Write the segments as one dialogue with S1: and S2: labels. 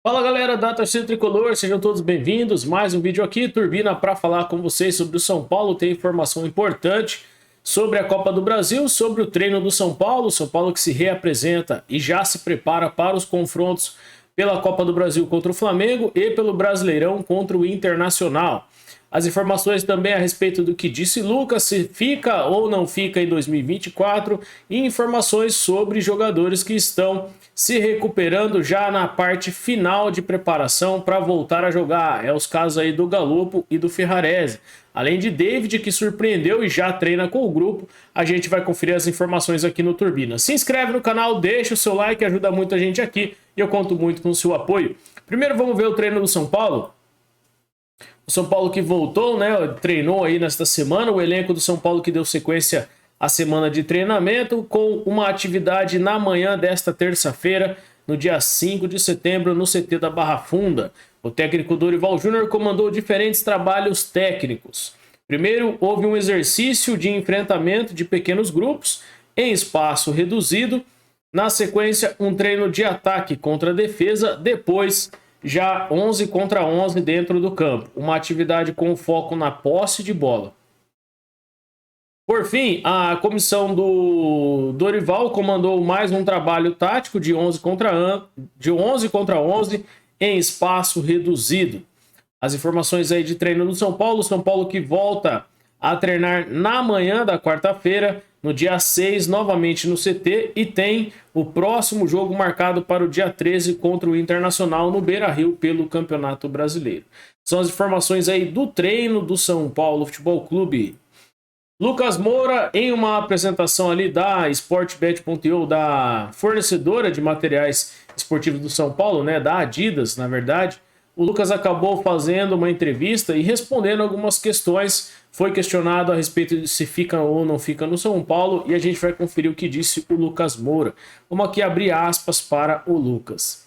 S1: Fala galera da torcida tricolor, sejam todos bem-vindos. Mais um vídeo aqui, Turbina, para falar com vocês sobre o São Paulo. Tem informação importante sobre a Copa do Brasil, sobre o treino do São Paulo. São Paulo que se reapresenta e já se prepara para os confrontos pela Copa do Brasil contra o Flamengo e pelo Brasileirão contra o Internacional. As informações também a respeito do que disse Lucas, se fica ou não fica em 2024, e informações sobre jogadores que estão se recuperando já na parte final de preparação para voltar a jogar. É os casos aí do Galopo e do Ferrarese. Além de David, que surpreendeu e já treina com o grupo, a gente vai conferir as informações aqui no Turbina. Se inscreve no canal, deixa o seu like, ajuda muito a gente aqui e eu conto muito com o seu apoio. Primeiro vamos ver o treino do São Paulo. O São Paulo que voltou, né? Treinou aí nesta semana. O elenco do São Paulo que deu sequência à semana de treinamento com uma atividade na manhã desta terça-feira, no dia 5 de setembro, no CT da Barra Funda. O técnico Dorival Júnior comandou diferentes trabalhos técnicos. Primeiro, houve um exercício de enfrentamento de pequenos grupos em espaço reduzido. Na sequência, um treino de ataque contra a defesa. Depois, já 11 contra 11 dentro do campo. Uma atividade com foco na posse de bola. Por fim, a comissão do Dorival comandou mais um trabalho tático de 11 contra 11 em espaço reduzido. As informações aí de treino do São Paulo que volta a treinar na manhã da quarta-feira, no dia 6, novamente no CT, e tem o próximo jogo marcado para o dia 13 contra o Internacional no Beira-Rio pelo Campeonato Brasileiro. São as informações aí do treino do São Paulo Futebol Clube. Lucas Moura, em uma apresentação ali da Sportbet.io, da fornecedora de materiais esportivos do São Paulo, né, da Adidas, na verdade, o Lucas acabou fazendo uma entrevista e respondendo algumas questões. Foi questionado a respeito de se fica ou não fica no São Paulo e a gente vai conferir o que disse o Lucas Moura. Vamos aqui abrir aspas para o Lucas.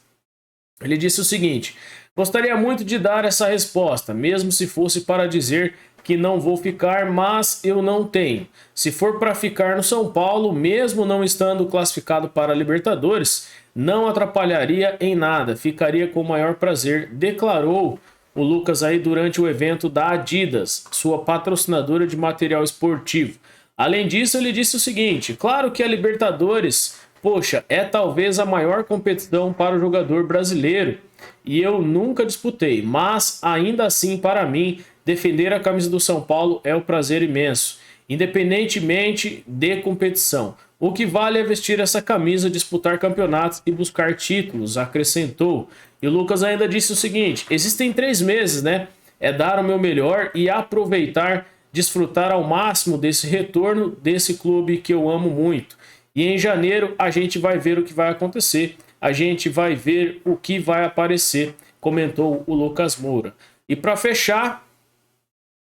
S1: Ele disse o seguinte: gostaria muito de dar essa resposta, mesmo se fosse para dizer que não vou ficar, mas eu não tenho. Se for para ficar no São Paulo, mesmo não estando classificado para a Libertadores, não atrapalharia em nada, ficaria com o maior prazer, declarou o Lucas aí durante o evento da Adidas, sua patrocinadora de material esportivo. Além disso, ele disse o seguinte: claro que a Libertadores, poxa, é talvez a maior competição para o jogador brasileiro, e eu nunca disputei, mas ainda assim, para mim, defender a camisa do São Paulo é um prazer imenso, independentemente de competição. O que vale é vestir essa camisa, disputar campeonatos e buscar títulos, acrescentou. E o Lucas ainda disse o seguinte: existem 3 meses, né? É dar o meu melhor e aproveitar, desfrutar ao máximo desse retorno desse clube que eu amo muito. E em janeiro a gente vai ver o que vai acontecer, a gente vai ver o que vai aparecer, comentou o Lucas Moura. E para fechar,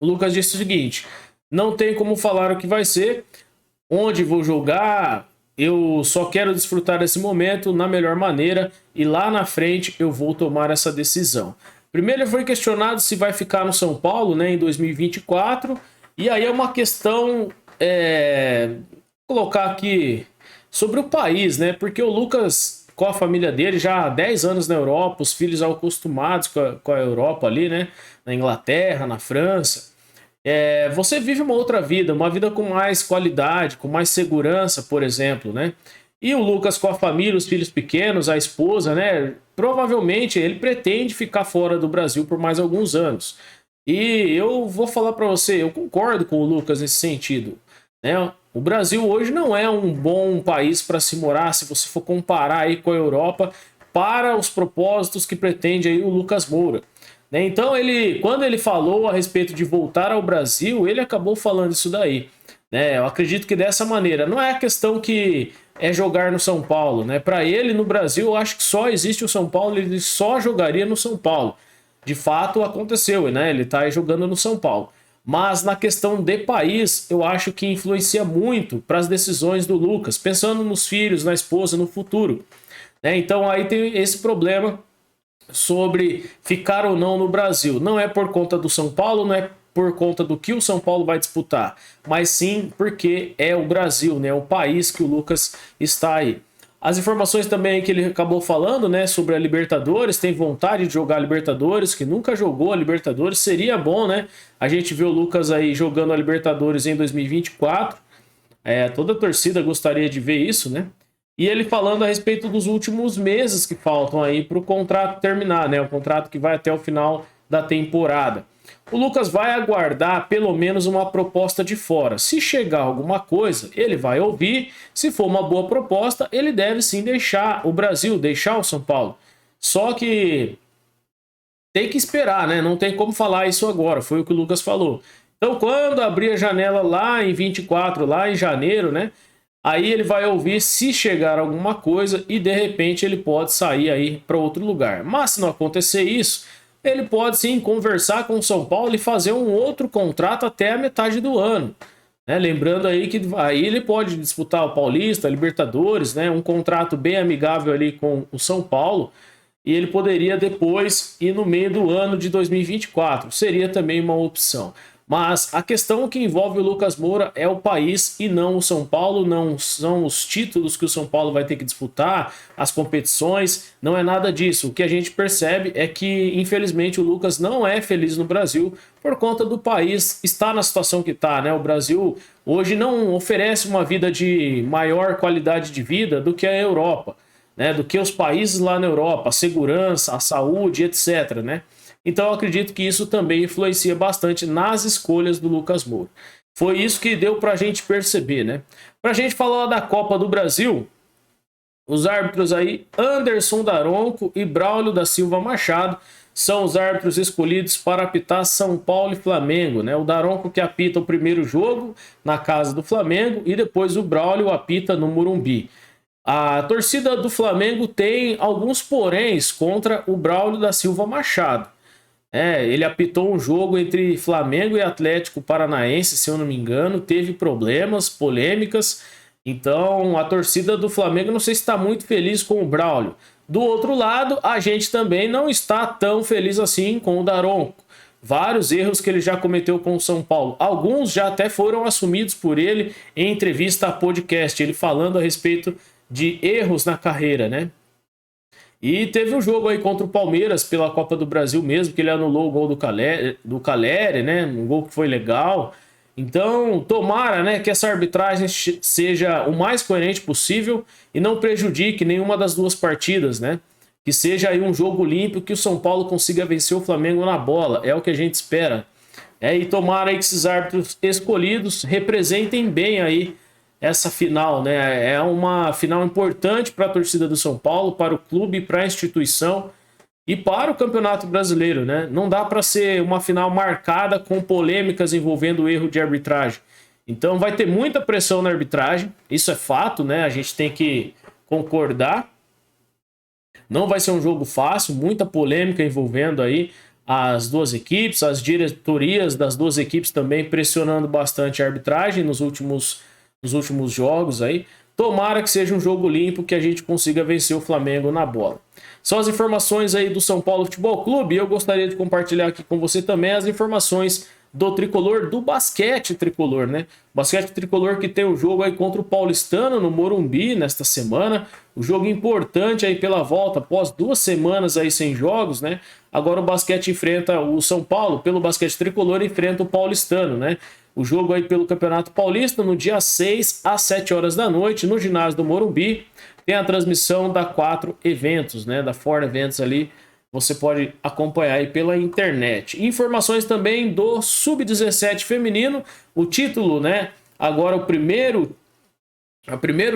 S1: o Lucas disse o seguinte: não tem como falar o que vai ser, onde vou jogar, eu só quero desfrutar desse momento na melhor maneira e lá na frente eu vou tomar essa decisão. Primeiro ele foi questionado se vai ficar no São Paulo, né, em 2024, e aí é uma questão, colocar aqui sobre o país, né, porque o Lucas, com a família dele, já há 10 anos na Europa, os filhos acostumados com a Europa ali, né, na Inglaterra, na França. Você vive uma outra vida, uma vida com mais qualidade, com mais segurança, por exemplo, né? E o Lucas com a família, os filhos pequenos, a esposa, né? Provavelmente ele pretende ficar fora do Brasil por mais alguns anos. E eu vou falar para você, eu concordo com o Lucas nesse sentido, né? O Brasil hoje não é um bom país para se morar, se você for comparar aí com a Europa, para os propósitos que pretende aí o Lucas Moura. Então, quando ele falou a respeito de voltar ao Brasil, ele acabou falando isso daí. Eu acredito que dessa maneira. Não é a questão que é jogar no São Paulo. Para ele, no Brasil, eu acho que só existe o São Paulo, ele só jogaria no São Paulo. De fato, aconteceu, ele está jogando no São Paulo. Mas na questão de país, eu acho que influencia muito para as decisões do Lucas, pensando nos filhos, na esposa, no futuro. Então, aí tem esse problema sobre ficar ou não no Brasil. Não é por conta do São Paulo, não é por conta do que o São Paulo vai disputar, mas sim porque é o Brasil, né? O país que o Lucas está aí. As informações também que ele acabou falando, né, sobre a Libertadores, tem vontade de jogar a Libertadores, que nunca jogou a Libertadores, seria bom, né? A gente vê o Lucas aí jogando a Libertadores em 2024, toda a torcida gostaria de ver isso, né? E ele falando a respeito dos últimos meses que faltam aí para o contrato terminar, né? O contrato que vai até o final da temporada. O Lucas vai aguardar pelo menos uma proposta de fora. Se chegar alguma coisa, ele vai ouvir. Se for uma boa proposta, ele deve sim deixar o Brasil, deixar o São Paulo. Só que tem que esperar, né? Não tem como falar isso agora. Foi o que o Lucas falou. Então, quando abrir a janela lá em 24, lá em janeiro, né? Aí ele vai ouvir se chegar alguma coisa e de repente ele pode sair aí para outro lugar. Mas se não acontecer isso, ele pode sim conversar com o São Paulo e fazer um outro contrato até a metade do ano. Né? Lembrando aí que aí ele pode disputar o Paulista, a Libertadores, né? Um contrato bem amigável ali com o São Paulo. E ele poderia depois ir no meio do ano de 2024. Seria também uma opção. Mas a questão que envolve o Lucas Moura é o país e não o São Paulo, não são os títulos que o São Paulo vai ter que disputar, as competições, não é nada disso. O que a gente percebe é que, infelizmente, o Lucas não é feliz no Brasil por conta do país estar na situação que está, né? O Brasil hoje não oferece uma vida de maior qualidade de vida do que a Europa, né? Do que os países lá na Europa, a segurança, a saúde, etc, né? Então eu acredito que isso também influencia bastante nas escolhas do Lucas Moura. Foi isso que deu para a gente perceber, né? Para a gente falar da Copa do Brasil, os árbitros aí, Anderson Daronco e Braulio da Silva Machado, são os árbitros escolhidos para apitar São Paulo e Flamengo, né? O Daronco que apita o primeiro jogo na casa do Flamengo e depois o Braulio apita no Morumbi. A torcida do Flamengo tem alguns poréns contra o Braulio da Silva Machado. Ele apitou um jogo entre Flamengo e Atlético Paranaense, se eu não me engano, teve problemas, polêmicas, então a torcida do Flamengo não sei se está muito feliz com o Braulio. Do outro lado, a gente também não está tão feliz assim com o Daronco. Vários erros que ele já cometeu com o São Paulo, alguns já até foram assumidos por ele em entrevista a podcast, ele falando a respeito de erros na carreira, né? E teve um jogo aí contra o Palmeiras pela Copa do Brasil mesmo, que ele anulou o gol do Caleri, né? Um gol que foi legal. Então, tomara, né, que essa arbitragem seja o mais coerente possível e não prejudique nenhuma das duas partidas, né? Que seja aí um jogo limpo, que o São Paulo consiga vencer o Flamengo na bola. É o que a gente espera. E tomara aí que esses árbitros escolhidos representem bem aí essa final, né? É uma final importante para a torcida do São Paulo, para o clube, para a instituição e para o Campeonato Brasileiro, né? Não dá para ser uma final marcada com polêmicas envolvendo o erro de arbitragem. Então vai ter muita pressão na arbitragem, isso é fato, né? A gente tem que concordar. Não vai ser um jogo fácil, muita polêmica envolvendo aí as duas equipes, as diretorias das duas equipes também pressionando bastante a arbitragem nos últimos jogos aí. Tomara que seja um jogo limpo, que a gente consiga vencer o Flamengo na bola. São as informações aí do São Paulo Futebol Clube e eu gostaria de compartilhar aqui com você também as informações do tricolor, do basquete tricolor, né? Basquete tricolor que tem o jogo aí contra o Paulistano no Morumbi nesta semana. O jogo importante aí pela volta, após 2 semanas aí sem jogos, né? Agora o basquete enfrenta o São Paulo, pelo basquete tricolor enfrenta o Paulistano, né? O jogo aí pelo Campeonato Paulista no dia 6 às 7 horas da noite no ginásio do Morumbi. Tem a transmissão da 4 Eventos, né? Da 4 Eventos ali. Você pode acompanhar aí pela internet. Informações também do Sub-17 feminino. O título, né? Agora o primeiro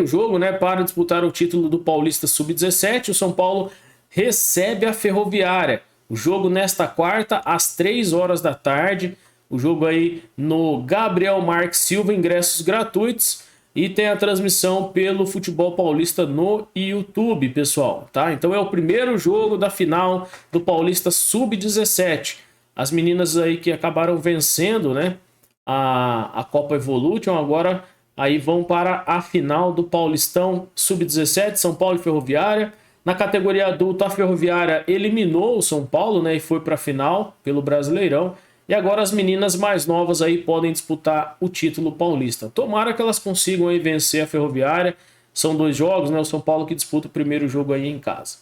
S1: jogo, né? Para disputar o título do Paulista Sub-17. O São Paulo recebe a Ferroviária. O jogo nesta quarta, às 3 horas da tarde. O jogo aí no Gabriel Marques Silva, ingressos gratuitos. E tem a transmissão pelo Futebol Paulista no YouTube, pessoal, tá? Então é o primeiro jogo da final do Paulista Sub-17. As meninas aí que acabaram vencendo, né, a Copa Evolution, agora aí vão para a final do Paulistão Sub-17, São Paulo e Ferroviária. Na categoria adulta, a Ferroviária eliminou o São Paulo, né, e foi para a final pelo Brasileirão. E agora as meninas mais novas aí podem disputar o título paulista. Tomara que elas consigam aí vencer a Ferroviária. São 2 jogos, né? O São Paulo que disputa o primeiro jogo aí em casa.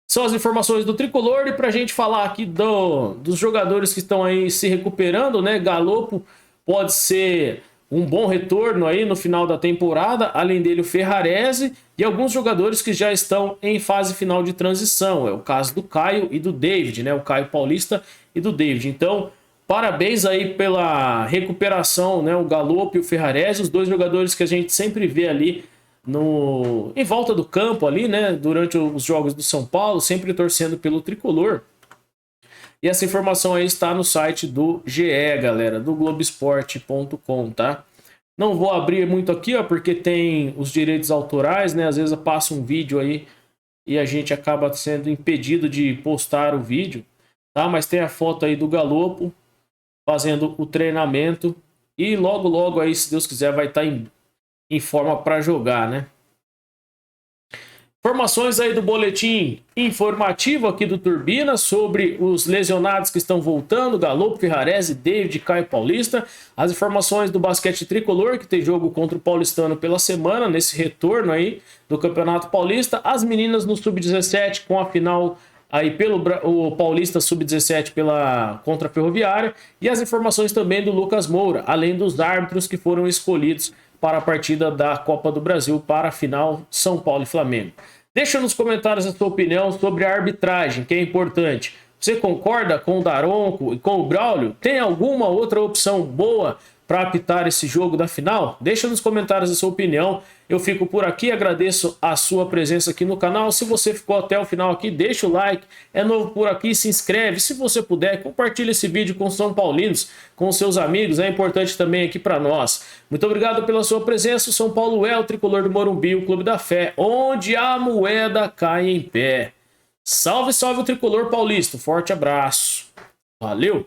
S1: São as informações do Tricolor e pra gente falar aqui dos jogadores que estão aí se recuperando, né? Galopo pode ser um bom retorno aí no final da temporada, além dele o Ferrarese e alguns jogadores que já estão em fase final de transição. É o caso do Caio e do David, né? O Caio Paulista e do David. Então, parabéns aí pela recuperação, né? O Galopo e o Ferrarese, os 2 jogadores que a gente sempre vê ali em volta do campo ali, né? Durante os jogos do São Paulo, sempre torcendo pelo Tricolor. E essa informação aí está no site do GE, galera, do Globoesporte.com, tá? Não vou abrir muito aqui, ó, porque tem os direitos autorais, né? Às vezes eu passo um vídeo aí e a gente acaba sendo impedido de postar o vídeo, tá? Mas tem a foto aí do Galopo fazendo o treinamento e logo aí, se Deus quiser, vai estar em forma para jogar, né? Informações aí do boletim informativo aqui do Turbina sobre os lesionados que estão voltando, Galopo, Ferrarese, David, Caio Paulista. As informações do basquete tricolor, que tem jogo contra o Paulistano pela semana, nesse retorno aí do Campeonato Paulista. As meninas no Sub-17 com a final aí o Paulista Sub-17 contra a Ferroviária. E as informações também do Lucas Moura, além dos árbitros que foram escolhidos para a partida da Copa do Brasil para a final São Paulo e Flamengo. Deixa nos comentários a sua opinião sobre a arbitragem, que é importante. Você concorda com o Daronco e com o Braulio? Tem alguma outra opção boa para apitar esse jogo da final? Deixa nos comentários a sua opinião. Eu fico por aqui, agradeço a sua presença aqui no canal. Se você ficou até o final aqui, deixa o like. É novo por aqui, se inscreve. Se você puder, compartilhe esse vídeo com os São Paulinos, com seus amigos. É importante também aqui para nós. Muito obrigado pela sua presença. O São Paulo é o tricolor do Morumbi, o Clube da Fé, onde a moeda cai em pé. Salve, salve o tricolor paulista. Forte abraço. Valeu!